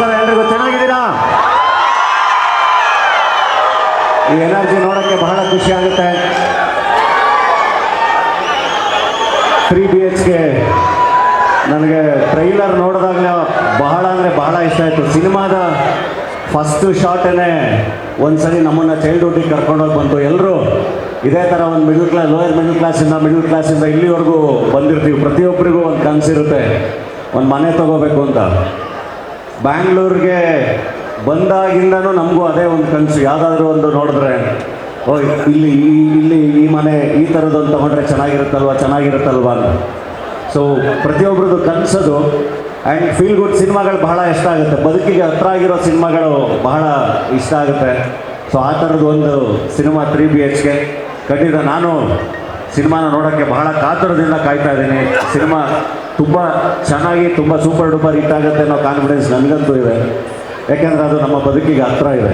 ನಮಸ್ಕಾರ ಎಲ್ರಿಗೂ, ಚೆನ್ನಾಗಿದ್ದೀರಾ? ಈ ಎನರ್ಜಿ ನೋಡೋಕ್ಕೆ ಬಹಳ ಖುಷಿ ಆಗುತ್ತೆ. 3 BHK ನನಗೆ ಟ್ರೈಲರ್ ನೋಡಿದಾಗಲೇ ಬಹಳ ಅಂದರೆ ಬಹಳ ಇಷ್ಟ ಆಯಿತು. ಸಿನಿಮಾದ ಫಸ್ಟು ಶಾಟೇ ಒಂದ್ಸರಿ ನಮ್ಮನ್ನು ಚೈಲ್ಡ್ಹುಡ್ಡಿಗೆ ಕರ್ಕೊಂಡೋಗಿ ಬಂತು. ಎಲ್ಲರೂ ಇದೇ ಥರ ಒಂದು ಲೋಯರ್ ಮಿಡಲ್ ಕ್ಲಾಸಿಂದ ಇಲ್ಲಿವರೆಗೂ ಬಂದಿರ್ತೀವಿ. ಪ್ರತಿಯೊಬ್ಬರಿಗೂ ಒಂದು ಕನಸಿರುತ್ತೆ, ಒಂದು ಮನೆ ತಗೋಬೇಕು ಅಂತ. ಬ್ಯಾಂಗ್ಳೂರಿಗೆ ಬಂದಾಗಿಂದನೂ ನಮಗೂ ಅದೇ ಒಂದು ಕನಸು. ಯಾವುದಾದ್ರೂ ಒಂದು ನೋಡಿದ್ರೆ ಇಲ್ಲಿ ಈ ಮನೆ ಈ ಥರದ್ದೊಂದು ತೊಗೊಂಡ್ರೆ ಚೆನ್ನಾಗಿರುತ್ತಲ್ವ ಅಂತ. ಸೊ ಪ್ರತಿಯೊಬ್ಬರದ್ದು ಕನಸದು. ಆ್ಯಂಡ್ ಫೀಲ್ ಗುಡ್ ಸಿನಿಮಾಗಳು ಬಹಳ ಇಷ್ಟ ಆಗುತ್ತೆ. ಬದುಕಿಗೆ ಹತ್ರ ಆಗಿರೋ ಸಿನಿಮಾಗಳು ಬಹಳ ಇಷ್ಟ ಆಗುತ್ತೆ. ಸೊ ಆ ಥರದ್ದು ಒಂದು ಸಿನಿಮಾ 3 BHK. ಖಂಡಿತ ನಾನು ಸಿನಿಮಾನ ನೋಡೋಕ್ಕೆ ಬಹಳ ಕಾತುರದಿಂದ ಕಾಯ್ತಾ ಇದ್ದೀನಿ. ಸಿನಿಮಾ ತುಂಬ ಚೆನ್ನಾಗಿ ತುಂಬ ಸೂಪರ್ ಡೂಪರ್ ಹಿಟ್ ಆಗುತ್ತೆ ಅನ್ನೋ ಕಾನ್ಫಿಡೆನ್ಸ್ ನನಗಂತೂ ಇದೆ. ಯಾಕೆಂದರೆ ಅದು ನಮ್ಮ ಬದುಕಿಗೆ ಹತ್ರ ಇದೆ.